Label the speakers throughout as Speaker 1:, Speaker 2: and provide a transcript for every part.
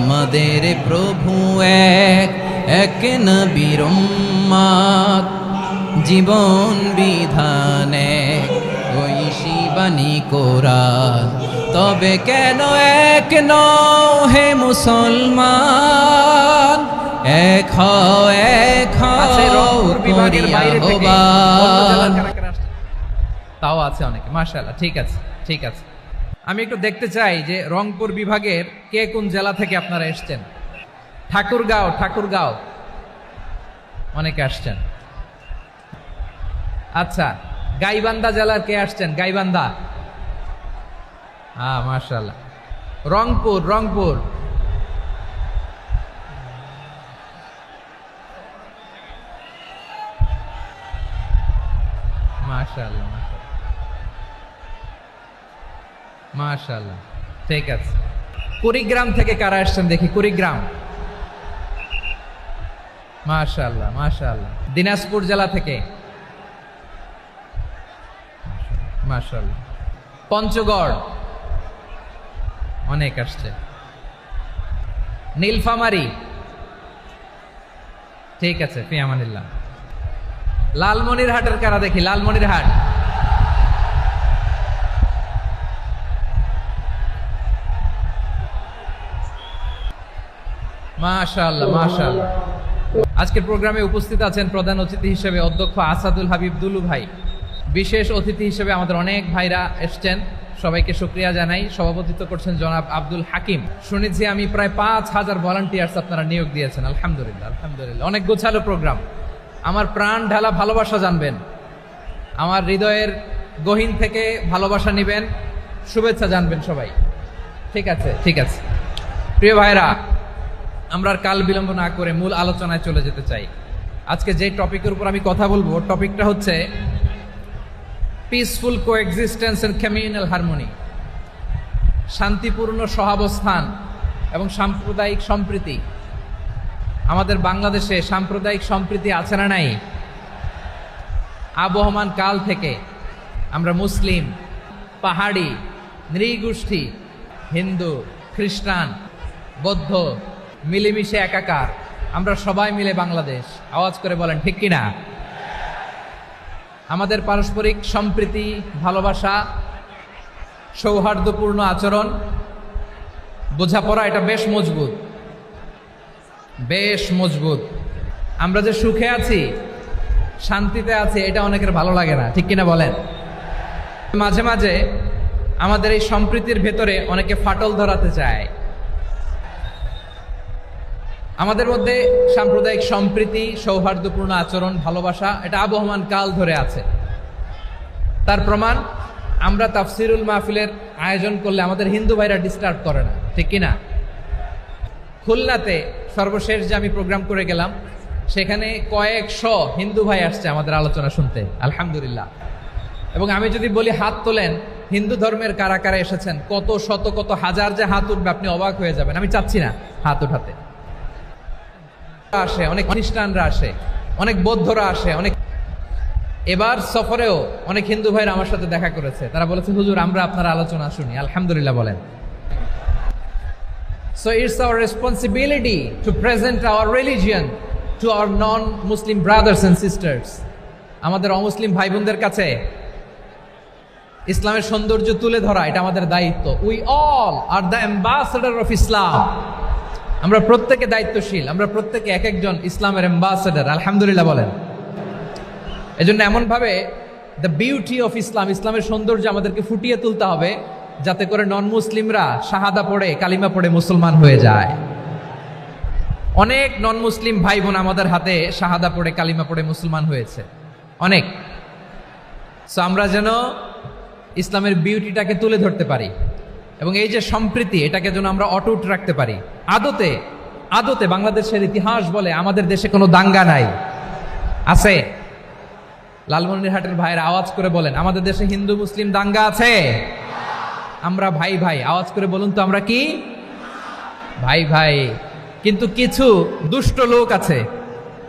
Speaker 1: আমাদের প্রভু এক, এক নবীর উম্মত, জীবন বিধানে ঐশী বাণী কোরআন। তবে কেন এক নও হে মুসলমান, এক হও এক হও করিয়া আহ্বান।
Speaker 2: তাও আছে অনেকে, মাশাআল্লাহ। ঠিক আছে, ঠিক আছে। আমি একটু দেখতে চাই যে রংপুর বিভাগের কে কোন জেলা থেকে আপনারা এসছেন। ঠাকুরগাঁও, ঠাকুরগাঁও অনেকে আসছেন। আচ্ছা, গাইবান্ধা জেলার কে আসছেন? গাইবান্ধা, মাশাআল্লাহ। রংপুর, রংপুর, মাশাআল্লাহ, মাশাআল্লাহ। ঠিক আছে। কুড়িগ্রাম থেকে কারা আসছেন দেখি? কুড়িগ্রাম, মাশাআল্লাহ, মাশাআল্লাহ। দিনাজপুর জেলা থেকে, মাশাআল্লাহ। পঞ্চগড় অনেক আসছে। নীলফামারী, ঠিক আছে, ফি আমানিল্লাহ। লালমনিরহাটের কারা দেখি? লালমনিরহাট, মাশাআল্লাহ, মাশাআল্লাহ। আজকের প্রোগ্রামে উপস্থিত আছেন প্রধান অতিথি হিসেবে অধ্যক্ষ আসাদুল হাবিব দুলু ভাই। বিশেষ অতিথি হিসেবে আমাদের অনেক ভাইরা এসছেন, সবাইকে শুকরিয়া জানাই। সভাপতিত্ব করছেন জনাব আব্দুল হাকিম। শুনেছি আমি প্রায় 5000 ভলান্টিয়ার্স আপনারা নিয়োগ দিয়েছেন, আলহামদুলিল্লাহ, আলহামদুলিল্লাহ। অনেক গোছালো প্রোগ্রাম। আমার প্রাণ ঢালা ভালোবাসা জানবেন, আমার হৃদয়ের গহীন থেকে ভালোবাসা নিবেন, শুভেচ্ছা জানবেন সবাই। ঠিক আছে, ঠিক আছে। প্রিয় ভাইরা, আমরা আর কাল বিলম্ব না করে মূল আলোচনায় চলে যেতে চাই। আজকে যে টপিকের উপর আমি কথা বলবো, টপিকটা হচ্ছে peaceful coexistence and communal harmony, শান্তিপূর্ণ সহাবস্থান এবং সাম্প্রদায়িক সম্প্রীতি। আমাদের বাংলাদেশে সাম্প্রদায়িক সম্প্রীতি আছে না নাই? আবহমান কাল থেকে আমরা মুসলিম, পাহাড়ি, নৃগোষ্ঠী, হিন্দু, খ্রিস্টান, বৌদ্ধ মিলেমিশে একাকার, আমরা সবাই মিলে বাংলাদেশ। আওয়াজ করে বলেন ঠিক কিনা? আমাদের পারস্পরিক সম্প্রীতি, ভালোবাসা, সৌহার্দ্যপূর্ণ আচরণ, বোঝাপড়া, এটা বেশ মজবুত, বেশ মজবুত। আমরা যে সুখে আছি, শান্তিতে আছি, এটা অনেকের ভালো লাগে না, ঠিক কিনা বলেন? মাঝে মাঝে আমাদের এই সম্প্রীতির ভেতরে অনেকে ফাটল ধরাতে চায়। আমাদের মধ্যে সাম্প্রদায়িক সম্প্রীতি, সৌহার্দ্যপূর্ণ আচরণ, ভালোবাসা, এটা আবহমান কাল ধরে আছে। তার প্রমাণ, আমরা তাফসিরুল মাহফিলের আয়োজন করলে আমাদের হিন্দু ভাইরা ডিস্টার্ব করে না, ঠিক কিনা? খুলনাতে সর্বশেষ যে আমি প্রোগ্রাম করে গেলাম, সেখানে কয়েকশো হিন্দু ভাই আসছে আমাদের আলোচনা শুনতে, আলহামদুলিল্লাহ। এবং আমি যদি বলি হাত তোলেন, হিন্দু ধর্মের কারা কারা এসেছেন, কত শত কত হাজার যে হাত উঠবে, আপনি অবাক হয়ে যাবেন। আমি চাচ্ছি না হাত উঠাতে। আসে অনেক খ্রিস্টানরা, আসে অনেক বৌদ্ধরা, আসে অনেক। এবার সফরেও অনেক হিন্দু ভাইরা আমার সাথে দেখা করেছে। তারা বলেছে, হুজুর আমরা আপনার আলোচনা শুনি, আলহামদুলিল্লাহ বলেন। So it's our responsibility to present our religion to our non-Muslim brothers and sisters. আমাদের অমুসলিম ভাই বোনদের কাছে ইসলামের সৌন্দর্য তুলে ধরা, এটা আমাদের দায়িত্ব। We all are the ambassador of Islam. আমরা প্রত্যেকে দায়িত্বশীল, আমরা প্রত্যেকে এক একজন ইসলামের অ্যাম্বাসেডর, আলহামদুলিল্লাহ বলেন। এজন্য এমনভাবে দ্য বিউটি অফ ইসলাম, ইসলামের সৌন্দর্য আমাদেরকে ফুটিয়ে তুলতে হবে, যাতে করে নন মুসলিমরা শাহাদা পড়ে, কালিমা পড়ে মুসলমান হয়ে যায়। অনেক নন মুসলিম ভাই বোন আমাদের হাতে শাহাদা পড়ে, কালিমা পড়ে মুসলমান হয়েছে, অনেক। সো আমরা যেন ইসলামের বিউটিটাকে তুলে ধরতে পারি, এবং এই যে সম্প্রীতি, এটাকে যেন আমরা অটুট রাখতে পারি। আদতে আদতে বাংলাদেশের ইতিহাস বলে আমাদের দেশে কোনো দাঙ্গা নাই, আছে? লালমনিরহাটের ভাইয়ের আওয়াজ করে বলেন, আমাদের দেশে হিন্দু মুসলিম দাঙ্গা আছে? আমরা ভাই ভাই, আওয়াজ করে বলুন তো, আমরা কি ভাই ভাই? কিন্তু কিছু দুষ্ট লোক আছে,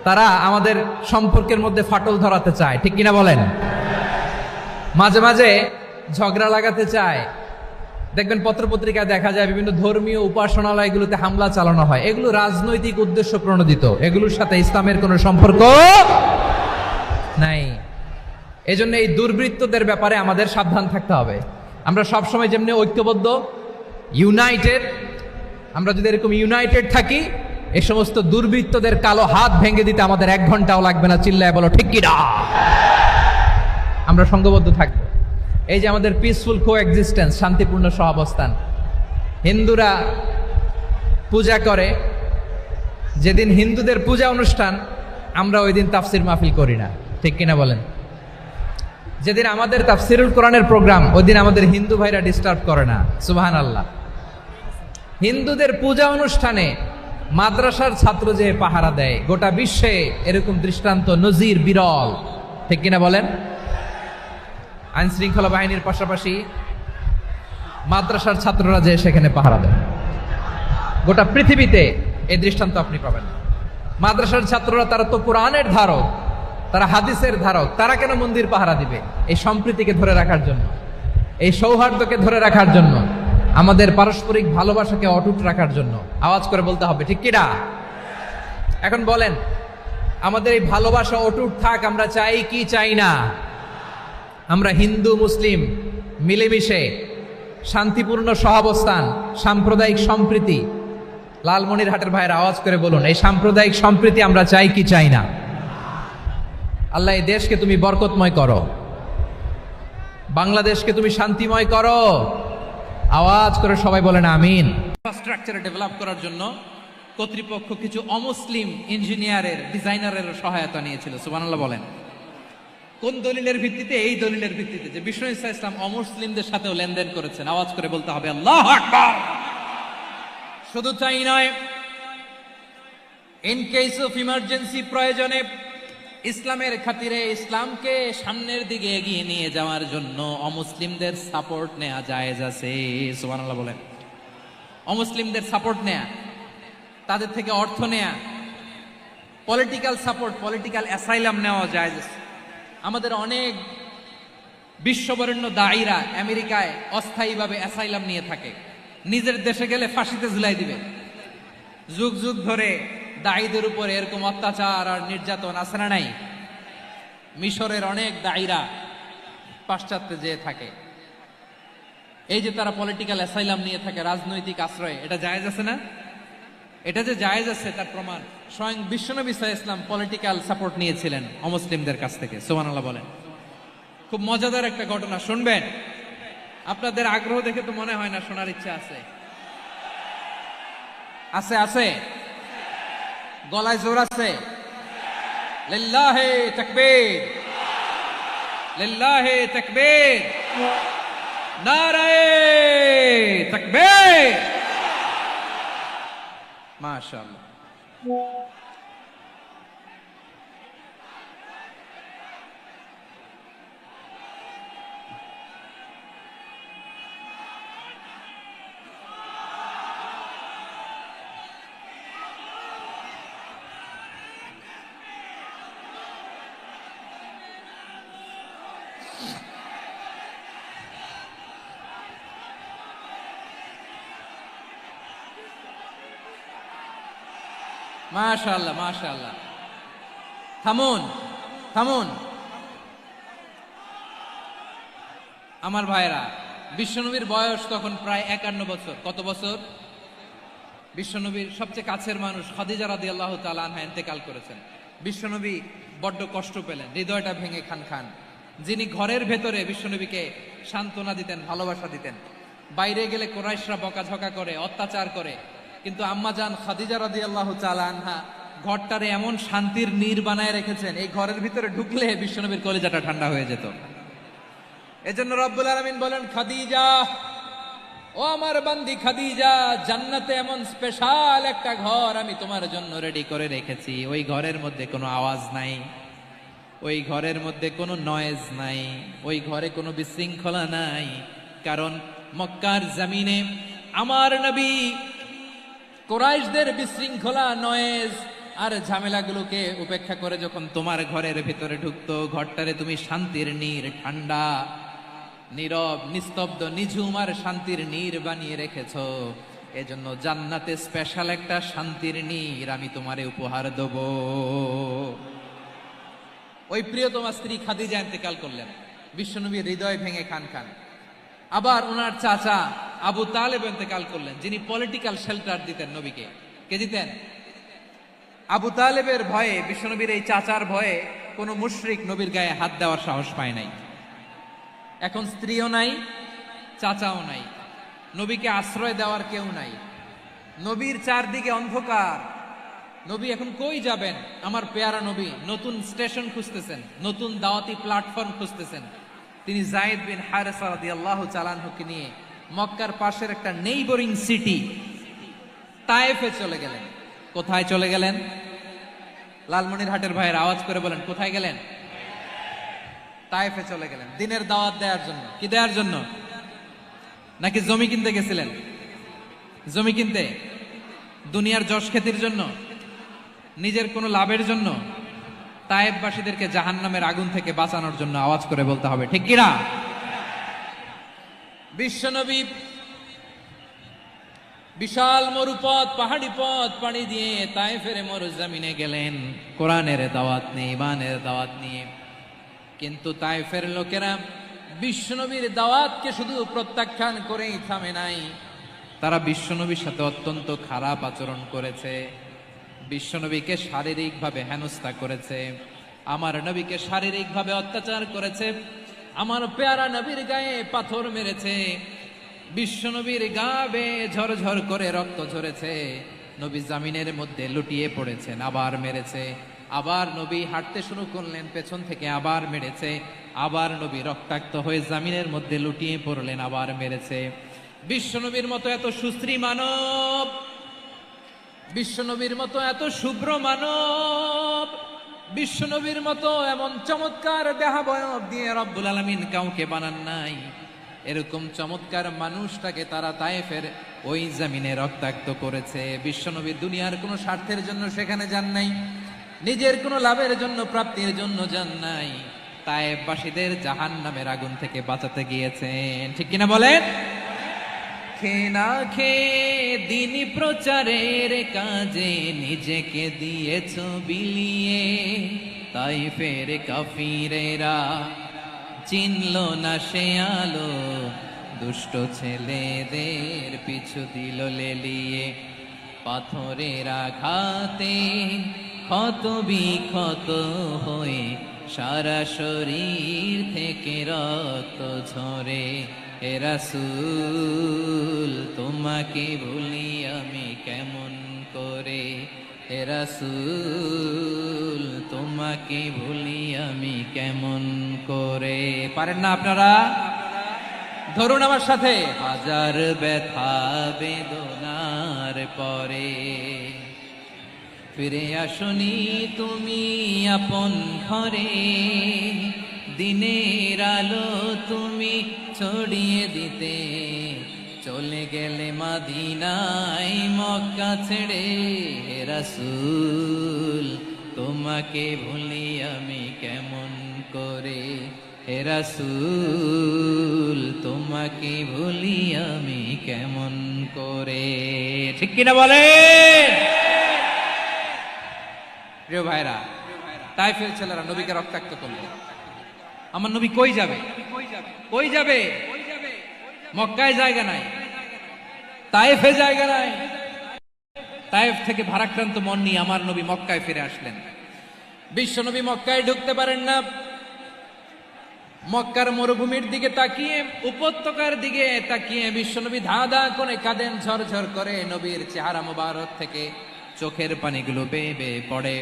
Speaker 2: তারা আমাদের সম্পর্কের মধ্যে ফাটল ধরাতে চায়, ঠিক কিনা বলেন? মাঝে মাঝে ঝগড়া লাগাতে চায়, দেখবেন পত্রপত্রিকায় দেখা যায় বিভিন্ন ধর্মীয় উপাসনালয়গুলোতে হামলা চালানো হয়, এগুলো রাজনৈতিক উদ্দেশ্য প্রণোদিত, এগুলোর সাথে ইসলামের কোনো সম্পর্ক নাই। এজন্য এই দুর্বৃত্তদের ব্যাপারে আমাদের সাবধান থাকতে হবে। আমরা সবসময় যেমনি ঐক্যবদ্ধ, ইউনাইটেড, আমরা যদি এরকম ইউনাইটেড থাকি, এই সমস্ত দুর্বৃত্তদের কালো হাত ভেঙে দিতে আমাদের 1 ঘন্টাও লাগবে না। চিল্লায় বলো ঠিক কি না? আমরা সংঘবদ্ধ থাকবো। এই যে আমাদের পিসফুল কো এক্সিস্টেন্স, শান্তিপূর্ণ সহাবস্থান। হিন্দুরা পূজা করে, যেদিন হিন্দুদের পূজা অনুষ্ঠান আমরা ওই দিন তাফসির মাহফিল করি না, ঠিক কিনা বলেন? যেদিন আমাদের তাফসিরুল কোরআনের প্রোগ্রাম, ওই দিন আমাদের হিন্দু ভাইরা ডিস্টার্ব করে না। সুবহানাল্লাহ। হিন্দুদের পূজা অনুষ্ঠানে মাদ্রাসার ছাত্র যে পাহারা দেয়, গোটা বিশ্বে এরকম দৃষ্টান্ত নজির বিরল, ঠিক কিনা বলেন? আইন শৃঙ্খলা বাহিনীর পাশাপাশি মাদ্রাসার ছাত্ররা যে সেখানে পাহারা দেয়, গোটা পৃথিবীতে এই দৃষ্টান্ত আপনি পাবেন। মাদ্রাসার ছাত্ররা, তারা তো কোরআনের ধারক, তারা হাদিসের ধারক, তারা কেন মন্দির পাহারা দিবে? এই সম্প্রীতিকে ধরে রাখার জন্য, এই সৌহার্দ্যকে ধরে রাখার জন্য, আমাদের পারস্পরিক ভালোবাসাকে অটুট রাখার জন্য। আওয়াজ করে বলতে হবে ঠিক কিনা? এখন বলেন, আমাদের এই ভালোবাসা অটুট থাক, আমরা চাই কি চাই না? আমরা হিন্দু মুসলিম মিলেমিশে শান্তিপূর্ণ সহাবস্থান, সাম্প্রদায়িক সম্প্রীতি। লালমনিরহাটের ভাইয়ের আওয়াজ করে বলুন, এই সাম্প্রদায়িক সম্প্রীতি আমরা চাই কি চাই না? আল্লাহ এই দেশকে তুমি বরকতময় করো, বাংলাদেশকে তুমি শান্তিময় করো। আওয়াজ করে সবাই বলেন আমিন। ইনফ্রাস্ট্রাকচার ডেভেলপ করার জন্য কর্তৃপক্ষ কিছু অমুসলিম ইঞ্জিনিয়ারের, ডিজাইনারের সহায়তা নিয়েছিল। সুবহানাল্লাহ বলেন। কোন দলিলের ভিত্তিতে? এই দলিলের ভিত্তিতে যে বিষ্ণু ঈসা ইসলাম অমুসলিমদের সাথেও লেনদেন করেছেন। আওয়াজ করে বলতে হবে আল্লাহু আকবার। শুধু তাই নয়, ইন কেস অফ ইমার্জেন্সি, প্রয়োজনে ইসলামের খাতিরে, ইসলামকে সামনের দিকে এগিয়ে নিয়ে যাওয়ার জন্য অমুসলিমদের সাপোর্ট নেওয়া জায়েজ আছে। সুবহানাল্লাহ বলেন। অমুসলিমদের সাপোর্ট নেয়া, তাদের থেকে অর্থ নেয়া, পলিটিক্যাল সাপোর্ট, পলিটিক্যাল অ্যাসাইলাম নেওয়া জায়েজ আছে। আমাদের অনেক বিশ্ববরেণ্য দায়ীরা আমেরিকায় অস্থায়ীভাবে অ্যাসাইলাম নিয়ে থাকে, নিজের দেশে গেলে ফাঁসিতে ঝুলাই দিবে। যুগ যুগ ধরে দায়ীদের উপর এরকম অত্যাচার আর নির্যাতন আছে না নাই? মিশরের অনেক দায়ীরা পাশ্চাত্যে যেয়ে থাকে। এই যে তারা পলিটিক্যাল অ্যাসাইলাম নিয়ে থাকে, রাজনৈতিক আশ্রয়, এটা জায়েজ আছে না? এটা যে জায়েজ আছে তার প্রমাণ স্বয়ং বিশ্বনবী সাল্লাল্লাহু আলাইহি ওয়াসাল্লাম পলিটিক্যাল সাপোর্ট নিয়েছিলেন অমুসলিমদের কাছ থেকে। সুবহানাল্লাহ বলেন। খুব মজাদার একটা ঘটনা, শুনবেন। আপনাদের আগ্রহ দেখে তো মনে হয় না শোনার ইচ্ছা আছে। আছে আছে, গলায় জোর আছে। লিল্লাহে তাকবীর, লিল্লাহে তাকবীর, নারায়ে তাকবীর। মাশাআল্লাহ। মাশাআল্লাহ মাশাআল্লাহ। থামুন থামুন আমার ভাইরা। বিশ্বনবীর বয়স তখন প্রায় 51 বছর। কত বছর? বিশ্বনবীর সবচেয়ে কাছের মানুষ খাদিজা রাদিয়াল্লাহু তাআলা আনহা ইন্তেকাল করেছেন। বিশ্বনবী বড্ড কষ্ট পেলেন, হৃদয়টা ভেঙে খান খান। যিনি ঘরের ভেতরে বিশ্বনবীকে সান্ত্বনা দিতেন, ভালোবাসা দিতেন, বাইরে গেলে কুরাইশরা বকাঝকা করে, অত্যাচার করে, কিন্তু আম্মাজান খাদিজা রাদিয়াল্লাহু তাআলা আনহা ঘরটারে এমন শান্তির নীর বানায় রেখেছেন, এই ঘরের ভিতরে ঢুকলে বিশ্বনবীর কলিজাটা ঠান্ডা হয়ে যেত। এজন্য রব্বুল আলামিন বলেন, খাদিজা, ও আমার বান্দি খাদিজা, জান্নাতে এমন স্পেশাল একটা ঘর আমি তোমার জন্য রেডি করে রেখেছি। ওই ঘরের মধ্যে কোনো আওয়াজ নাই, ওই ঘরের মধ্যে কোনো নয়েজ নাই, ওই ঘরে কোনো বিশৃঙ্খলা নাই। কারণ মক্কার জমিনে আমার নবী কুরাইশদের বিশৃঙ্খলা, নয়েজ আর ঝামেলাগুলোকে উপেক্ষা করে যখন তোমার ঘরের ভিতরে ঢুকতো, ঘরটারে তুমি শান্তির নীর, ঠান্ডা
Speaker 1: নীরব, নিস্তব্ধ, নিঝুম আর শান্তির নীর বানিয়ে রেখেছো। এজন্য জান্নাতে স্পেশাল একটা শান্তির নীর আমি তোমারে উপহার দেব। ওই প্রিয়তমা স্ত্রী খাদিজা ইন্তেকাল করলেন, বিশ্বনবীর হৃদয় ভেঙে খান খান। আবার ওনার চাচা আবু তালেব ইন্তেকাল করলেন, যিনি পলিটিক্যাল শেল্টার দিতেন নবীকে। কে দিতেন? আবু তালেবের ভয়ে, বিশ্বনবীর এই চাচার ভয়ে কোনো মুশরিক নবীর গায়ে হাত দেওয়ার সাহস পায় নাই। এখন স্ত্রীও নাই, চাচাও নাই, নবীকে আশ্রয় দেওয়ার কেউ নাই, নবীর চারদিকে অন্ধকার। নবী এখন কই যাবেন? আমার পেয়ারা নবী নতুন স্টেশন খুঁজতেছেন, নতুন দাওয়াতি প্ল্যাটফর্ম খুঁজতেছেন। তিনি যায়েদ বিন হারেসা রাদিয়াল্লাহু তাআলা আনহুকে নিয়ে মক্কার পাশের একটা নেইবরিং সিটি তায়েফে চলে গেলেন। কোথায় চলে গেলেন? লালমনিরহাটের ভাইয়ের আওয়াজ করে বলেন, কোথায় গেলেন? তায়েফে চলে গেলেন দিনের দাওয়াত দেওয়ার জন্য। কি দেওয়ার জন্য? নাকি জমি কিনতে গেছিলেন? জমি কিনতে, দুনিয়ার যশ খ্যাতির জন্য, নিজের কোনো লাভের জন্য? তায়েফবাসীদেরকে জাহান্নামের আগুন থেকে বাঁচানোর জন্য। আওয়াজ করে বলতে হবে, ঠিক কিনা? বিশ্বনবী বিশাল মরুপথ, পাহাড়ি পথ পাড়ি দিয়ে তায়েফের মরুজমিনে গেলেন কোরআনের দাওয়াত নিয়ে, ইমানের দাওয়াত নিয়ে। কিন্তু তায়েফের লোকেরা বিশ্বনবীর দাওয়াতকে শুধু প্রত্যাখ্যান করেই থামে নাই, তারা বিশ্বনবীর সাথে অত্যন্ত খারাপ আচরণ করেছে। বিশ্বনবীকে শারীরিকভাবে হেনস্থা করেছে, আমার নবীকে শারীরিকভাবে অত্যাচার করেছে, আমার পেয়ারা নবীর গায়ে পাথর মেরেছে, বিশ্বনবীর গা বেয়ে ঝরঝর করে রক্ত ঝরেছে, নবী জামিনের মধ্যে লুটিয়ে পড়েছেন, আবার মেরেছে, আবার নবী হাঁটতে শুরু করলেন, পেছন থেকে আবার মেরেছে, আবার নবী রক্তাক্ত হয়ে জামিনের মধ্যে লুটিয়ে পড়লেন, আবার মেরেছে। বিশ্বনবীর মতো এত সুশ্রী মানব, বিশ্বনবীর মতো এত শুভ্র মানব, বিশ্বনবীর মতো এমন চমৎকার দেহাবয়ব দিয়ে রব্বুল আলামিন কাউকে বানান নাই। এরকম চমৎকার মানুষটাকে তারা তায়েফের ওই জমিনে রক্তাক্ত করেছে। বিশ্বনবী দুনিয়ার কোনো স্বার্থের জন্য সেখানে যান নাই, নিজের কোনো লাভের জন্য, প্রাপ্তির জন্য যান নাই, তায়েফবাসীদের জাহান্নামের আগুন থেকে বাঁচাতে গিয়েছেন। ঠিক কিনা বলেন? খেয়ে না খেয়ে দিন প্রচারের কাজে নিজেকে দিয়েছ বিলিয়ে, তায়েফের কাফিরেরা চিনল না সে আলো, দুষ্ট ছেলেদের পিছু দিল লেলিয়ে, পাথরের আঘাতে ক্ষত বিক্ষত হয়ে সারা শরীর থেকে রক্ত ঝরে। হে রাসূল তোমাকে ভুলি আমি কেমন করে, হে রাসূল তোমাকে ভুলি আমি কেমন করে। পারেন না আপনারা? ধরুন আমার সাথে। হাজার ব্যথা বেদনার পরে ফিরে আসনি তুমি আপন ঘরে, দিনের আলো তুমি ছড়িয়ে দিতে চলে গেলে মদিনায় মক্কা ছেড়ে। হে রাসূল তোমাকে ভুলি আমি কেমন করে, হে রাসূল তোমাকে ভুলি আমি কেমন করে। ঠিক কিনা বলেন? প্রিয় ভাইরা, তায়েফের ছেলেরা নবীকে রক্তাক্ত করলো। আমার নবী কই যাবে? কই যাবে? মক্কায় জায়গা নাই, তায়েফে জায়গা নাই। তায়েফ থেকে ভারাক্রান্ত মন নিয়ে আমার নবী মক্কায় ফিরে আসলেন। বিশ্ব নবী মক্কায় ঢুকতে পারেন না। মক্কার মরুভূমির দিকে তাকিয়ে, উপত্যকার দিকে তাকিয়ে বিশ্বনবী ধা ধা করে কাঁদেন, ঝরঝর করে নবীর চেহারা মোবারক থেকে চোখের পানিগুলো বেয়ে বেয়ে পড়ে।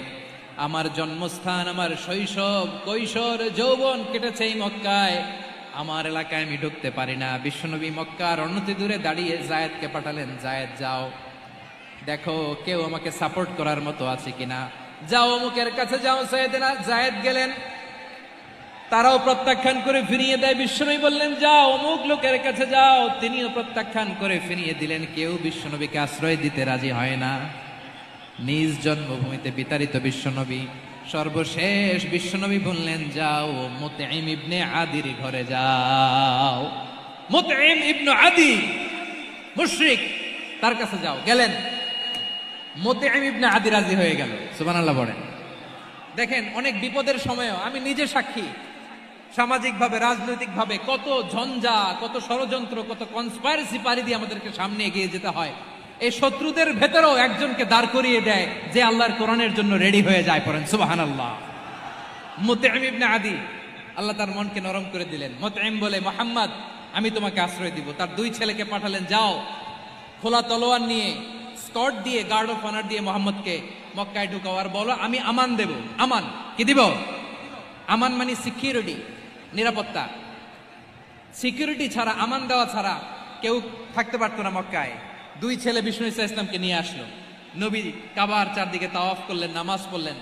Speaker 1: আমার জন্মস্থান, আমার শৈশব, কৈশোর, যৌবন কেটেছে এই মক্কায়, আমার এলাকায় আমি ঢুকতে পারি না। বিশ্বনবী মক্কার অনতি দূরে দাঁড়িয়ে জায়েদকে পাঠালেন, জায়েদ যাও দেখো কেউ আমাকে সাপোর্ট করার মতো আছে কিনা, যাও অমুকের কাছে যাও। জায়েদ গেলেন, তারাও প্রত্যাখ্যান করে ফিরিয়ে দেয়। বিশ্বনবী বললেন যাও অমুক লোকের কাছে যাও, তিনিও প্রত্যাখ্যান করে ফিরিয়ে দিলেন। কেউ বিশ্বনবীকে আশ্রয় দিতে রাজি হয় না। নিজ জন্মভূমিতে বিতাড়িত বিশ্বনবী সর্বশেষ বিশ্বনবী বললেন, যাও মুতঈম ইবনে আদির ঘরে যাও। মুতঈম ইবনে আদি মুশরিক, তার কাছে যাও। গেলেন, মুতঈম ইবনে আদি রাজি হয়ে গেল। সুবহানাল্লাহ পড়েন। দেখেন, অনেক বিপদের সময়ও আমি নিজে সাক্ষী, সামাজিকভাবে রাজনৈতিকভাবে কত ঝঞ্ঝা, কত ষড়যন্ত্র, কত কনস্পাইরেসি পাড়ি দিয়ে আমাদেরকে সামনে এগিয়ে যেতে হয়। এই শত্রুদের ভেতরেও একজনকে দাঁড় করিয়ে দেয় যে আল্লাহর কোরআনের জন্য রেডি হয়ে যায়। পড়েন সুবহানাল্লাহ। মুতঈম ইবনে আদি, আল্লাহ তার মনকে নরম করে দিলেন। মুতঈম বলে, মুহাম্মদ আমি তোমাকে আশ্রয় দিব। তার দুই ছেলেকে পাঠালেন, যাও খোলা তলোয়ার নিয়ে, স্কট দিয়ে, গার্ড অফ অনার দিয়ে মুহাম্মদকে মক্কায় ঢুকাও, আর বলো আমি আমান দেব। আমান কি দিব? আমান মানে সিকিউরিটি, নিরাপত্তা। সিকিউরিটি ছাড়া, আমান দেওয়া ছাড়া কেউ থাকতে পারতো না মক্কায়। দুই ছেলে বিষ্ণু ইসা ইসলামকে নিয়ে আসলো। নবী কাবার চারদিকে তাওয়াফ করলেন, নামাজ পড়লেন।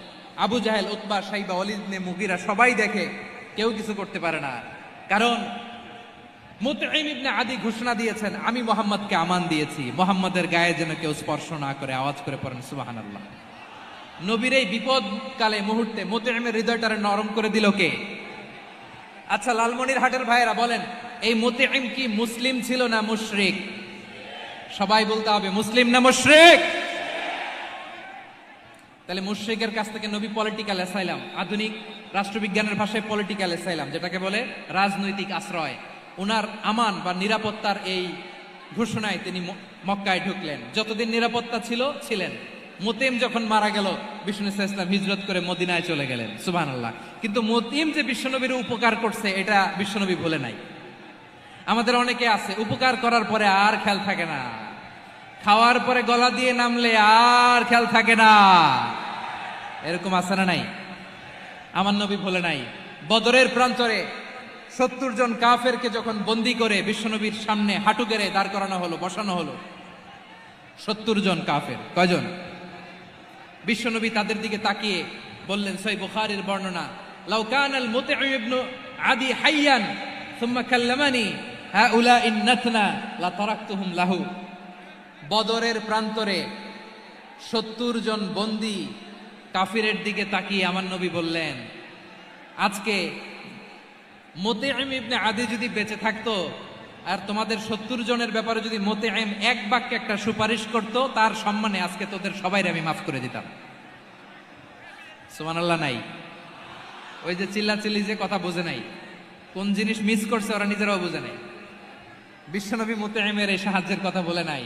Speaker 1: আবু জাহেল, উতবা, সাইবা, ওয়ালিদ ইবনে মুগীরা সবাই দেখে, কেউ কিছু করতে পারে না। কারণ মুতঈম ইবনে আদি ঘোষণা দিয়েছেন, আমি মুহাম্মদকে আমান দিয়েছি, মুহাম্মদের গায়ে যেন কেউ স্পর্শ না করে। আওয়াজ করে পড়েন সুবহানাল্লাহ। নবীর এই বিপদকালে মুহূর্তে মুতঈমের হৃদয়টারে নরম করে দিল কে? আচ্ছা, লালমনির হাটের ভাইয়েরা বলেন, এই মুতঈম কি মুসলিম ছিল না মুশরিক? সবাই বলতে হবে, মুসলিম না মুশরিক? তাহলে মুশরিকের কাছ থেকে নবী পলিটিক্যাল অ্যাসাইলাম, আধুনিক রাষ্ট্রবিজ্ঞানের ভাষায় পলিটিক্যাল অ্যাসাইলাম, যেটাকে বলে রাজনৈতিক আশ্রয়, উনার আমান বা নিরাপত্তার এই ঘোষণায় তিনি মক্কায় ঢুকলেন। যতদিন নিরাপত্তা ছিল ছিলেন। মুতঈম যখন মারা গেল, বিষ্ণু ইসলাম হিজরত করে মদিনায় চলে গেলেন। সুবহানাল্লাহ। কিন্তু মুতঈম যে বিশ্বনবীর উপকার করছে, এটা বিশ্বনবী ভুলে নাই। আমাদের অনেকে আছে, উপকার করার পরে আর খেয়াল থাকে না, খাওয়ার পরে গলা দিয়ে নামলে আর খেয়াল থাকে না। এরকম আছে না নাই? আমার নবী ভুলে নাই। বদরের প্রান্তরে 70 জন কাফেরকে যখন বন্দী করে বিশ্বনবীর সামনে হাঁটু গেড়ে দাঁড় করানো হলো, বসানো হলো, 70 জন কাফের। কয়জন? বিশ্বনবী তাদের দিকে তাকিয়ে বললেন, সহিহ বুখারীর বর্ণনা, লাউ কানাল মুতঈম ইবনে আদি হাইয়ান সুম্মা কাল্লামানি হাউলাইন নাতনা লা তারাকতুহুম লাহু। বদরের প্রান্তরে 70 জন বন্দী কাফিরের দিকে তাকিয়ে আমার নবী বললেন, আজকে মুতঈম ইবনে আদি যদি বেঁচে থাকতো আর তোমাদের 70 জনের ব্যাপারে যদি মুতঈম এক বাক্যে একটা সুপারিশ করত, তার সম্মানে আজকে তোদের সবাইকে আমি মাফ করে দিতাম। সুবহানাল্লাহ নাই? ওই যে চিল্লাচিল্লি যে কথা বোঝে নাই, কোন জিনিস মিস করছে ওরা নিজেরাও বোঝে নাই। বিশ্বনবী মুতঈমের এই সাহায্যের কথা বলে নাই।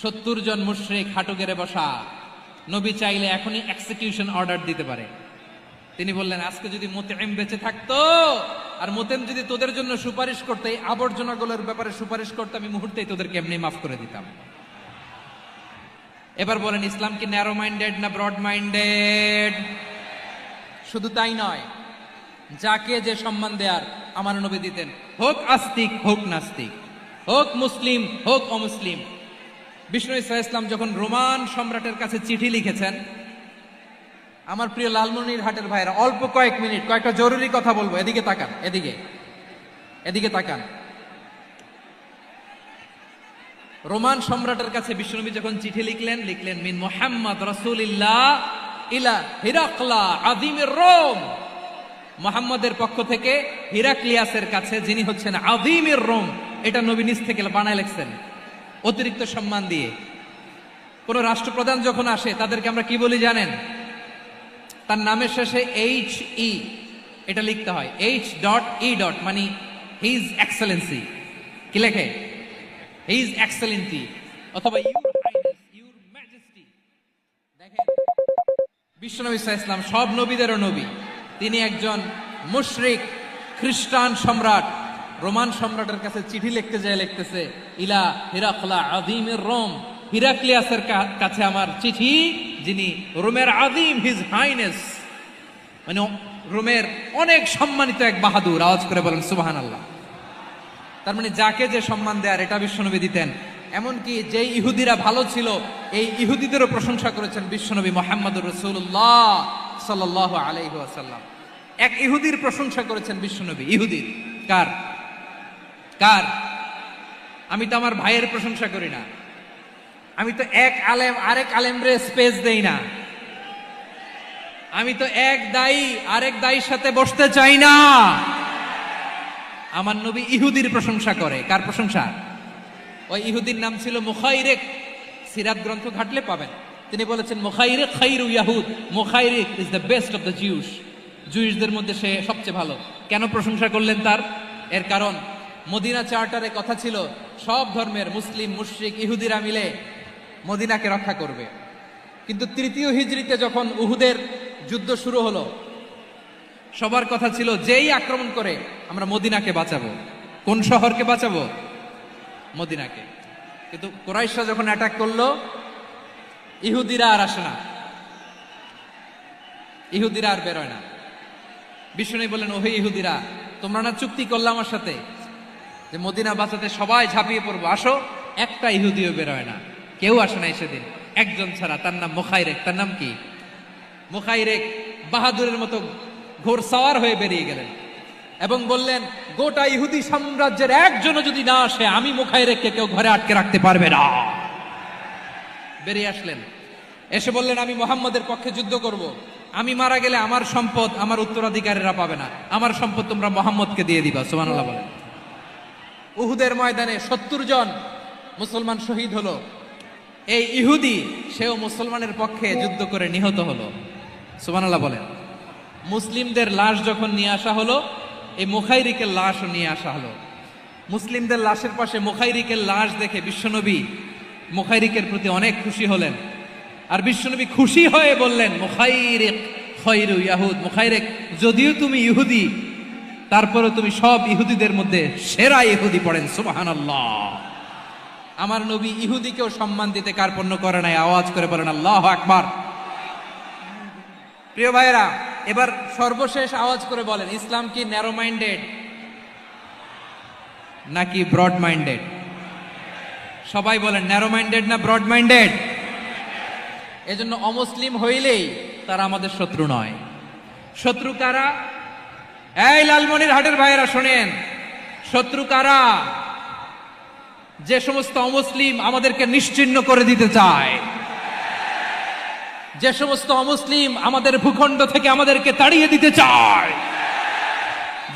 Speaker 1: 70 জন মুশরিক হাঁটু গেড়ে বসা, নবী চাইলে এখনই এক্সিকিউশন অর্ডার দিতে পারে। তিনি বললেন, আজকে যদি মুতঈম বেঁচে থাকতো আর মুতঈম যদি তোদের জন্য সুপারিশ করতে, এই আবর্জনাগুলোর ব্যাপারে সুপারিশ করতে, আমি মুহূর্তেই তোদেরকে এমনি মাফ করে দিতাম। এবার বলেন, ইসলাম কি ন্যারো মাইন্ডেড না ব্রড মাইন্ডেড? শুধু তাই নয়, যাকে যে সম্মান দেয়ার আমার নবী দিতেন, হোক আস্তিক হোক নাস্তিক, হোক মুসলিম হোক অমুসলিম। বিষ্ণু ইসলাম যখন রোমান সম্রাটের কাছে চিঠি লিখেছেন, আমার প্রিয় লালমনির হাটের ভাইরা, অল্প কয়েক মিনিট কয়েকটা জরুরি কথা বলবো। এদিকে তাকান, এদিকে তাকান। রোমান সম্রাটের কাছে বিশ্বনবী যখন চিঠি লিখলেন মিন মুহাম্মদ রাসূলিল্লাহ ইলা হিরাকলা আযীমির রোম। মুহাম্মদের পক্ষ থেকে হিরাক্লিয়াসের কাছে, যিনি হচ্ছেন আযীমির রোম। এটা নবী নিজ থেকে বানায় লিখছেন, অতিরিক্ত সম্মান দিয়ে। কোন রাষ্ট্রপ্রধান যখন আসে, তাদেরকে আমরা কি বলি জানেন? তার নামের শেষে HE এটা লিখতে হয়। H.E. মানে হিজ এক্সেলেন্সি। কি লেখে? হিজ এক্সেলেন্সি অথবা ইউর হাইনেস, ইউর ম্যাজেস্টি। দেখেন, বিশ্বনবী সাল্লাল্লাহু আলাইহি ওয়াসাল্লাম সব নবীদেরও নবী। তিনি একজন মুশরিক খ্রিস্টান সম্রাট, রোমান সম্রাটের কাছে চিঠি লিখতে যায়, লিখতেছে, ইলা হিরাকলা আযীমির রোম। হিরাক্লিয়াসের কাছে আমার চিঠি, যিনি রোমের আযীম, হিজ হাইনেস, মানে রোমের অনেক সম্মানিত এক বাহাদুর। আওয়াজ করে বলেন সুবহানাল্লাহ। তার মানে যাকে যে সম্মান দেয়ার, এটা বিশ্বনবী দিতেন। এমনকি যে ইহুদিরা ভালো ছিল, এই ইহুদিদেরও প্রশংসা করেছেন বিশ্বনবী মুহাম্মদুর রাসূলুল্লাহ সাল্লাল্লাহু আলাইহি ওয়াসাল্লাম। এক ইহুদির প্রশংসা করেছেন বিশ্বনবী। ইহুদির কার? আমি তো আমার ভাইয়ের প্রশংসা করি না, আমি তো এক আলেম আরেক আলেমরে স্পেস দেই না। আমি তো এক দায়ী আরেক দায়ীর সাথে বসতে চাই না। আমার নবী ইহুদির প্রশংসা করে। কার প্রশংসা? ওই ইহুদির নাম ছিল মুখাইরেক। সিরাত গ্রন্থ ঘাটলে পাবেন। তিনি বলেছেন মুখাইরেক খাইরু ইয়াহুদ, মুখাইরেক is the best of the Jews. জুইশদের মধ্যে সে সবচেয়ে ভালো। কেন প্রশংসা করলেন তার? এর কারণ মদিনা চার্টারে কথা ছিল সব ধর্মের মুসলিম, মুশরিক, ইহুদিরা মিলে মদিনাকে রক্ষা করবে। কিন্তু তৃতীয় হিজরিতে যখন উহুদের যুদ্ধ শুরু হলো, সবার কথা ছিল যেই আক্রমণ করে আমরা মদিনাকে বাঁচাবো। কোন শহরকে বাঁচাবো? মদিনাকে। কিন্তু কুরাইশরা যখন অ্যাটাক করলো, ইহুদিরা আর আসে না, ইহুদিরা আর বেরোয় না। বিষ্ণু বললেন, ওহে ইহুদিরা, তোমরা না চুক্তি করলে আমার সাথে যে মদিনা বাঁচাতে সবাই ঝাঁপিয়ে পড়বো, আসো। একটা ইহুদিও বেরোয় না, কেউ আসে নাই সেদিন, একজন ছাড়া। তার নাম মুখাইরেক। তার নাম কি? মুখাইরেক বাহাদুরের মতো ঘোড়সাওয়ার হয়ে বেরিয়ে গেলেন এবং বললেন, গোটা ইহুদি সাম্রাজ্যের একজনও যদি না আসে, আমি মুখাইরেককে কেউ ঘরে আটকে রাখতে পারবে না। বেরিয়ে আসলেন, এসে বললেন, আমি মুহাম্মদের পক্ষে যুদ্ধ করব। আমি মারা গেলে আমার সম্পদ আমার উত্তরাধিকারীরা পাবে না, আমার সম্পদ তোমরা মুহাম্মদকে দিয়ে দিবা। সুবহানাল্লাহ বলেন। উহুদের ময়দানে 70 জন মুসলমান শহীদ হলো। এই ইহুদি, সেও মুসলমানের পক্ষে যুদ্ধ করে নিহত হলো। সুবহানাল্লাহ বলেন। মুসলিমদের লাশ যখন নিয়ে আসা হলো, এই মুখাইরিকের লাশও নিয়ে আসা হলো। মুসলিমদের লাশের পাশে মুখাইরিকের লাশ দেখে বিশ্বনবী মুখাইরিকের প্রতি অনেক খুশি হলেন। আর বিশ্বনবী খুশি হয়ে বললেন, মুখাইরিক খায়রু ইয়াহুদ। মুখাইরিক, যদিও তুমি ইহুদি, তারপরে তুমি সব ইহুদিদের মধ্যে সেরা ইহুদি। পড়েন সুবহানাল্লাহ। আমার নবী ইহুদিকেও সম্মান দিতে কার্পণ্য করে নাই। আওয়াজ করে বলেন আল্লাহু আকবার। প্রিয় ভাইরা, এবার সর্বশেষ আওয়াজ করে বলেন, ইসলাম কি ন্যারো মাইন্ডেড নাকি ব্রড মাইন্ডেড? সবাই বলেন, ন্যারো মাইন্ডেড না ব্রড মাইন্ডেড? এজন্য অমুসলিম হইলেই তারা আমাদের শত্রু নয়। শত্রু কারা? এই লালমনির হাটের ভাইয়েরা শোনেন, শত্রু কারা? যে সমস্ত অমুসলিম আমাদেরকে নিশ্চিহ্ন করে দিতে চায়, যে সমস্ত অমুসলিম আমাদের ভূখণ্ড থেকে আমাদেরকে তাড়িয়ে দিতে চায়,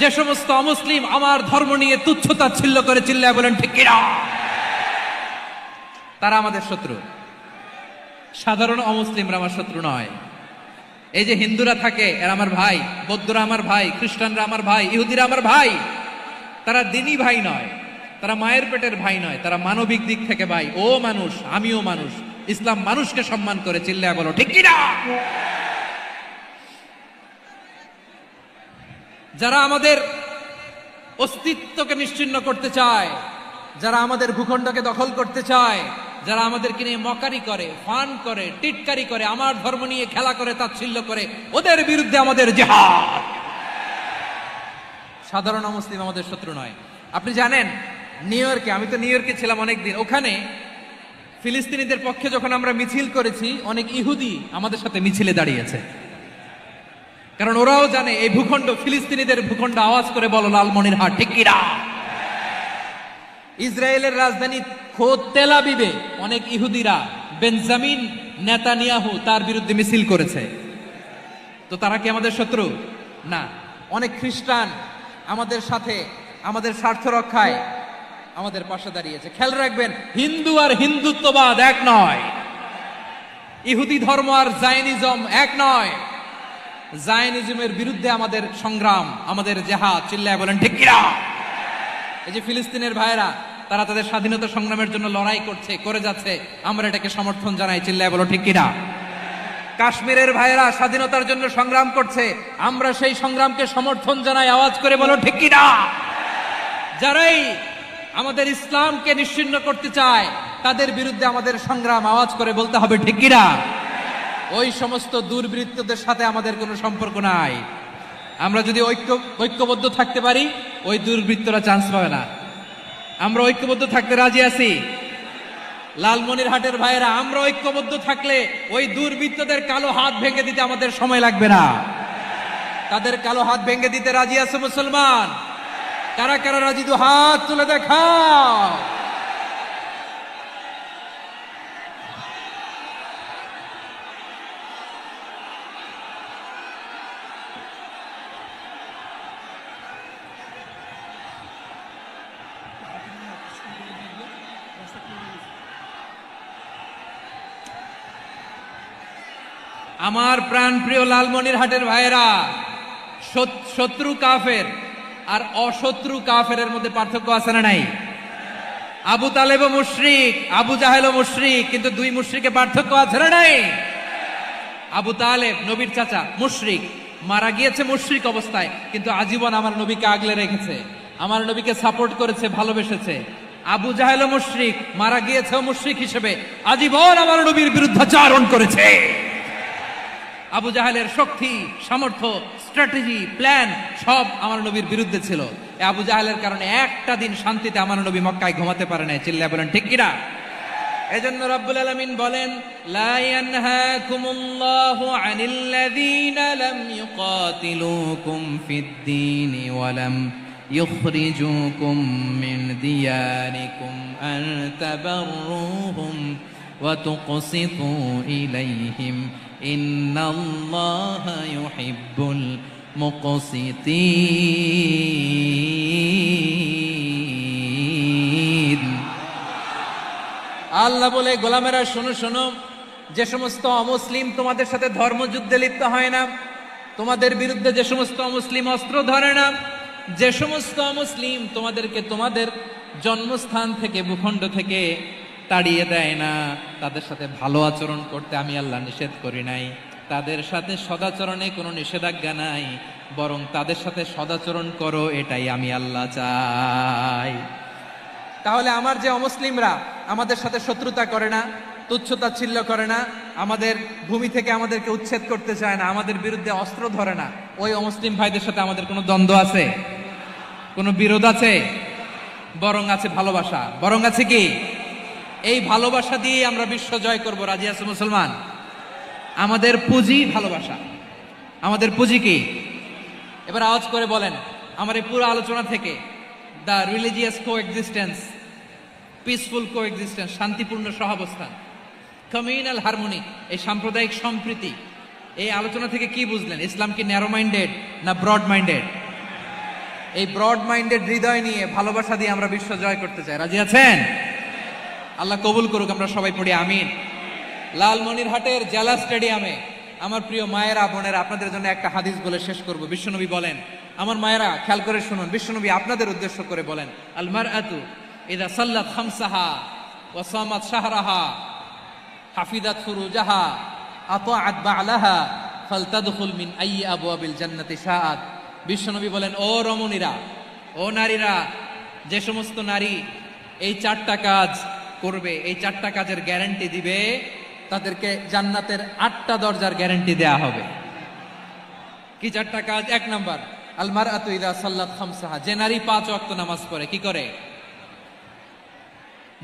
Speaker 1: যে সমস্ত অমুসলিম আমার ধর্ম নিয়ে তুচ্ছতাচ্ছিল্য করে চিল্লায় বলেন ঠিক কিনা, তারা আমাদের শত্রু। সাধারণ অমুসলিমরা আমার শত্রু নয়। এই যে হিন্দুরা থাকে, এরা আমার ভাই, বৌদ্ধরা আমার ভাই, খ্রিস্টানরা আমার ভাই, ইহুদিরা আমার ভাই। তারা দিনই ভাই নয়, তারা মায়ের পেটের ভাই নয়, তারা মানবিক দিক থেকে ভাই। ও মানুষ, আমিও মানুষ। ইসলাম মানুষকে সম্মান করে, চিল্লায় বলো ঠিক কিনা। যারা আমাদের অস্তিত্বকে নিশ্চিহ্ন করতে চায়, যারা আমাদের ভূখণ্ডকে দখল করতে চায়, যারা আমাদেরকে নিয়ে মকারি করে, ফান করে, টিটকারি করে, আমার ধর্ম নিয়ে খেলা করে, তাচ্ছিল্য করে, ওদের বিরুদ্ধে আমাদের জিহাদ। সাধারণ মুসলিম আমাদের শত্রু নয়। আপনি জানেন, নিউ ইয়র্কে, আমি তো নিউ ইয়র্কে ছিলাম অনেকদিন, ওখানে ফিলিস্তিনিদের পক্ষে যখন আমরা মিছিল করেছি, অনেক ইহুদি আমাদের সাথে মিছিলে দাঁড়িয়েছে। কারণ ওরাও জানে এই ভূখণ্ড ফিলিস্তিনিদের ভূখণ্ড। আওয়াজ করে বলো লালমনির হাট ঠিক কিনা। ইসরায়েলের রাজধানী খোদ তেল আবিবে অনেক ইহুদিরা বেঞ্জামিন নেতানিয়াহু তার বিরুদ্ধে মিছিল করেছে। তো তারা কি আমাদের শত্রু? না। অনেক খ্রিস্টান আমাদের সাথে, আমাদের স্বার্থ রক্ষায় আমাদের পাশে দাঁড়িয়েছে। খেয়াল রাখবেন, হিন্দু আর হিন্দুত্ববাদ এক নয়, ইহুদি ধর্ম আর জায়নিজম এক নয়। জায়নিজমের বিরুদ্ধে আমাদের সংগ্রাম, আমাদের জেহাদ। চিল্লায় বলেন ঠিক কিনা। এই যে ফিলিস্তিনের ভাইরা, তারা তাদের স্বাধীনতা সংগ্রামের জন্য লড়াই করছে, করে যাচ্ছে, আমরা এটাকে সমর্থন জানাই। চিল্লায় বলো ঠিক কিনা। কাশ্মীরের ভাইরা স্বাধীনতার জন্য সংগ্রাম করছে, আমরা সেই সংগ্রামকে সমর্থন জানাই। আওয়াজ করে বলো ঠিক কিনা। যারাই আমাদের ইসলামকে নিশ্চিহ্ন করতে চায়, তাদের বিরুদ্ধে আমাদের সংগ্রাম। আওয়াজ করে বলতে হবে ঠিক কিনা। ওই সমস্ত দুর্বৃত্তদের সাথে আমাদের কোনো সম্পর্ক নাই। আমরা যদি ঐক্যবদ্ধ থাকতে পারি, ওই দুর্বৃত্তরা চান্স পাবে না। আমরা ঐক্যবদ্ধ থাকতে রাজি আছি। লালমনির হাটের ভাইয়েরা, আমরা ঐক্যবদ্ধ থাকলে ওই দুর্বৃত্তদের কালো হাত ভেঙে দিতে আমাদের সময় লাগবে না। তাদের কালো হাত ভেঙে দিতে রাজি আছে মুসলমান? কারা কারা রাজি? দু হাত তুলে দেখাও। আমার প্রাণ প্রিয় লালমনিরহাটের ভাইয়েরা, শত্রু কাফের আর অশত্রু কাফেরের মধ্যে পার্থক্য আছে না নাই? আবু তালেবও মুশরিক, আবু জাহেলও মুশরিক, কিন্তু দুই মুশরিকে পার্থক্য আছে না নাই? আবু তালেব নবীর চাচা, মুশরিক, মারা গিয়েছে মুশরিক অবস্থায়, কিন্তু আজীবন আমার নবীকে আগলে রেখেছে, আমার নবীকে সাপোর্ট করেছে, ভালোবেসেছে। আবু জাহেলও মুশরিক, মারা গিয়েছেও মুশরিক হিসেবে, আজীবন আমার নবীর বিরুদ্ধাচারণ করেছে। আবু জাহেলের শক্তি, সামর্থ্য, স্ট্র্যাটেজি, প্ল্যান সব আমার নবীর বিরুদ্ধে ছিল। এই আবু জাহেলের কারণে একটা দিন শান্তিতে আমার নবী মক্কায় ঘুমাতে পারে না। চিল্লায়া বলেন ঠিক কিনা? এজন্য রব্বুল আলামিন বলেন, লা ইয়ানহাকুমুল্লাহু আনিল্লাযীনা লাম ইউকাতিলুকুম ফিদ-দীনি ওয়া লাম ইখরিজুকুম মিন দিয়ারিকুম আন তাবাররুহুম ওয়া তুকসিতু ইলাইহিম ইন্নাল্লাহা ইউহিব্বুল মুকসিতিন। আল্লাহ বলে, গোলামেরা শোনো শোনো, যে সমস্ত অমুসলিম তোমাদের সাথে ধর্মযুদ্ধে লিপ্ত হয় না, তোমাদের বিরুদ্ধে যে সমস্ত অমুসলিম অস্ত্র ধরে না, যে সমস্ত অমুসলিম তোমাদেরকে তোমাদের জন্মস্থান থেকে, ভূখণ্ড থেকে তাড়িয়ে দেয় না, তাদের সাথে ভালো আচরণ করতে আমি আল্লাহ নিষেধ করি নাই। তাদের সাথে সদাচরণে কোনো নিষেধাজ্ঞা নাই, বরং তাদের সাথে সদাচরণ করো, এটাই আমি আল্লাহ চাই। তাহলে আমার যে অমুসলিমরা আমাদের সাথে শত্রুতা করে না, তুচ্ছতাচ্ছিল্য করে না, আমাদের ভূমি থেকে আমাদেরকে উচ্ছেদ করতে চায় না, আমাদের বিরুদ্ধে অস্ত্র ধরে না, ওই অমুসলিম ভাইদের সাথে আমাদের কোনো দ্বন্দ্ব আছে? কোনো বিরোধ আছে? বরং আছে ভালোবাসা। বরং আছে কি? এই ভালোবাসা দিয়ে আমরা বিশ্ব জয় করব। রাজি আছে মুসলমান? আমাদের পুঁজি ভালোবাসা। আমাদের পুঁজি কি? এবার আওয়াজ করে বলেন, আমার এই পুরো আলোচনা থেকে the religious coexistence, peaceful coexistence, শান্তিপূর্ণ সহাবস্থান, কমিউনাল হারমোনি, এই সাম্প্রদায়িক সম্প্রীতি, এই আলোচনা থেকে কি বুঝলেন? ইসলাম কি ন্যারো মাইন্ডেড না ব্রড মাইন্ডেড? এই ব্রড মাইন্ডেড হৃদয় নিয়ে, ভালোবাসা দিয়ে আমরা বিশ্ব জয় করতে চাই। রাজি আছেন? আল্লাহ কবুল করুক। আমরা সবাই পড়ি আমিন। লালমনিরহাটের জেলা স্টেডিয়ামে আমার প্রিয় মায়েরা, বোনেরা, আপনাদের জন্য একটা হাদিস বলে শেষ করব। বিশ্বনবী বলেন, আমার মায়েরা খেয়াল করে শুনুন, বিশ্বনবী আপনাদের উদ্দেশ্য করে বলেন, আল মারআতু ইযা সাল্লাত খামসাহা ওয়া সামাত শাহরাহা হাফিজাত ফুরুজাহা আতাআত বা'লাহা ফালতাদখুল মিন আইয়ি আবওয়াবিল জান্নাতি শাআত। বিশ্বনবী বলেন, ও রমণীরা, ও নারীরা, যে সমস্ত নারী এই চারটা কাজ করবে, এই চারটা কাজের গ্যারান্টি দিবে, তাদেরকে জান্নাতের 8টা দরজার গ্যারান্টি দেয়া হবে। কি চারটা কাজ? 1 নাম্বার, আল মারআতু ইযা সাল্লাত খামসাহা, যে নারী 5 ওয়াক্ত নামাজ পড়ে। কি করে?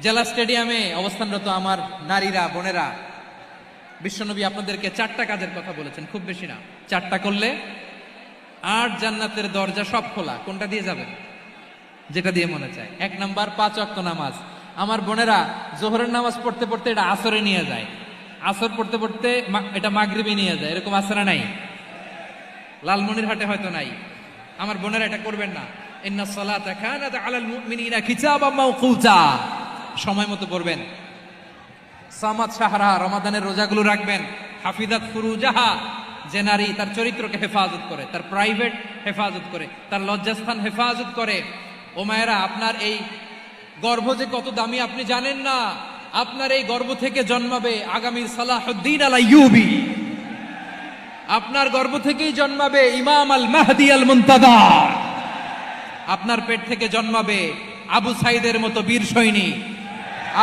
Speaker 1: জেলা স্টেডিয়ামে অবস্থানরত আমার নারীরা, বোনেরা, বিশ্বনবী আপনাদেরকে 4টা কাজের কথা বলেছেন, খুব বেশি না। 4টা করলে 8 জান্নাতের দরজা সব খোলা। কোনটা দিয়ে যাবেন? যেটা দিয়ে মনে চায়। 1 নাম্বার 5 ওয়াক্ত নামাজ। আমার বোনেরা জোহরের নামাজ পড়তে পড়তে এটা আসরে নিয়ে যায়, আসর পড়তে পড়তে এটা মাগরিবে নিয়ে যায়। এরকম আছে না নাই? লালমনিরহাটে হয়তো নাই। আমার বোনেরা এটা করবেন না। ইন্নাস সালাতা কানাত আলাল মুমিনিনা কিতাবাম মাওকুতা, সময় মতো পড়বেন। সামাত শাহরা, রমাদানের রোজাগুলো রাখবেন। হাফিজাত ফুরুজাহা, যে নারী তার চরিত্রকে হেফাজত করে, তার প্রাইভেট হেফাজত করে, তার লজ্জাস্থান হেফাজত করে। ও মায়েরা, আপনার এই গর্ভ যে কত দামি আপনি জানেন না। আপনার এই গর্ভ থেকে জন্মাবে আগামী সালাহুদ্দিন আল আইয়ুবী। আপনার গর্ভ থেকেই জন্মাবে ইমাম আল মাহদি আল মুনতাদা। আপনার পেট থেকে জন্মাবে আবু সাইদের মতো বীর সৈনিক।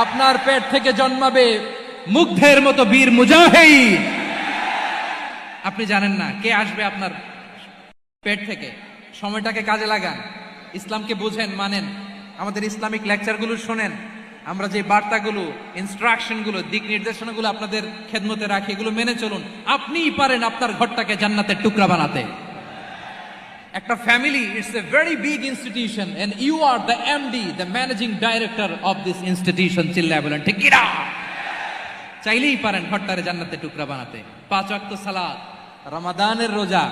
Speaker 1: আপনার পেট থেকে জন্মাবে মুগ্ধের মতো বীর মুজাহিদ। আপনি জানেন না কে আসবে আপনার পেট থেকে। সময়টাকে কাজে লাগান, ইসলামকে বুঝেন, মানেন, আমাদের ইসলামিক লেকচারগুলো শোনেন, আমরা যে বার্তাগুলো, ইনস্ট্রাকশনগুলো, দিক নির্দেশনাগুলো আপনাদের খেদমতে রাখি, এগুলো মেনে চলুন। আপনিই পারেন আপনার ঘরটাকে জান্নাতের টুকরা বানাতে। একটা family, it's a very big institution and you are the MD, the managing director of this institution. চিল্লায় বলেন ঠিক কিনা? চাইলেই পারেন ঘরটারে জান্নাতের টুকরা বানাতে। 5 ওয়াক্ত সালাত, রমাদানের রোজা,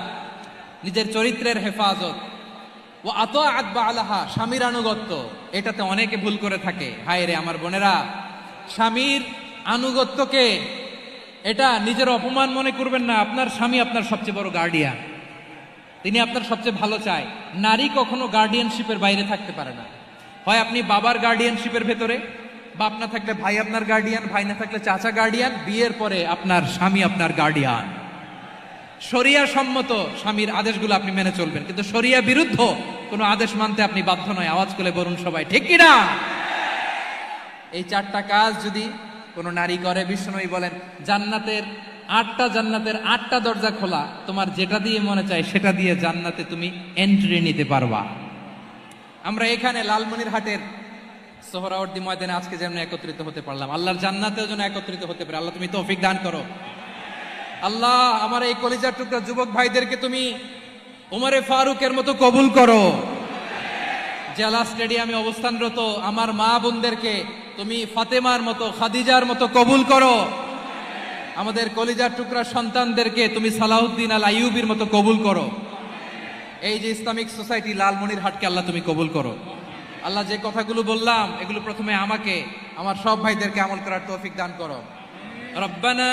Speaker 1: নিজের চরিত্রের হেফাজত, ও আতাআত বা'লাহা, স্বামীর আনুগত্য। এটাতে অনেকে ভুল করে থাকে। হায় রে আমার বোনেরা, স্বামীর আনুগত্যকে এটা নিজের অপমান মনে করবেন না। আপনার স্বামী আপনার সবচেয়ে বড় গার্ডিয়ান, তিনি আপনার সবচেয়ে ভালো চায়। নারী কখনো গার্ডিয়ানশিপের বাইরে থাকতে পারে না। হয় আপনি বাবার গার্ডিয়ানশিপের ভেতরে, বাপ না থাকলে ভাই আপনার গার্ডিয়ান, ভাই না থাকলে চাচা গার্ডিয়ান, বিয়ের পরে আপনার স্বামী আপনার গার্ডিয়ান। শরিয়া সম্মত স্বামীর আদেশগুলো আপনি মেনে চলবেন, কিন্তু শরিয়া বিরুদ্ধ কোনো আদেশ মানতে আপনি বাধ্য নয়। আওয়াজ করে বলুন সবাই, ঠিক কিনা? এই 4টা কাজ যদি কোনো নারী করে, বিশ্বনবী বলেন জান্নাতের 8টা দরজা খোলা, তোমার যেটা দিয়ে মনে চায় সেটা দিয়ে জান্নাতে তুমি এন্ট্রি নিতে পারবা। আমরা এখানে লালমনিরহাটের সোহরাওয়ার্দী ময়দানে আজকে যেমন একত্রিত হতে পারলাম, আল্লাহর জান্নাতেও যেন একত্রিত হতে পারে। আল্লাহ তুমি তৌফিক দান করো। আল্লাহ আমার এই কলিজার টুকরা যুবক ভাইদেরকে তুমি উমরে ফারুকের মতো কবুল করো। জেলা স্টেডিয়ামে অবস্থানরত আমার মা বোনদেরকে তুমি ফাতেমার মতো, খাদিজার মতো কবুল করো। আমাদের কলিজার টুকরা সন্তানদেরকে তুমি সালাউদ্দিন আল আইয়ুবির মতো কবুল করো। এই যে ইসলামিক সোসাইটি লালমনিরহাটকে আল্লাহ তুমি কবুল করো। আল্লাহ যে কথাগুলো বললাম এগুলো প্রথমে আমাকে, আমার সব ভাইদেরকে আমল করার তৌফিক দান করো। রব্বানা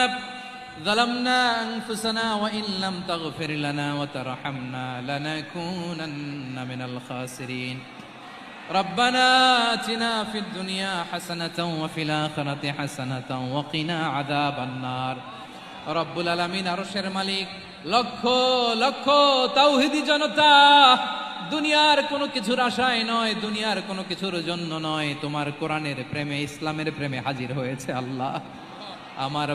Speaker 1: ظلمنا أنفسنا وإن لم تغفر لنا وترحمنا لنكونن من الخاسرين ربنا آتنا في الدنيا حسنة وفي الآخرة حسنة وقنا عذاب النار رب العالمين আরশের মালিক, লক্ষ লক্ষ তাওহীদি জনতা দুনিয়ার কোনো কিছুর আশায় নয়, দুনিয়ার কোনো কিছুর জন্য নয়, তোমার কোরআনের প্রেমে, ইসলামের প্রেমে হাজির হয়েছে। আল্লাহ আমার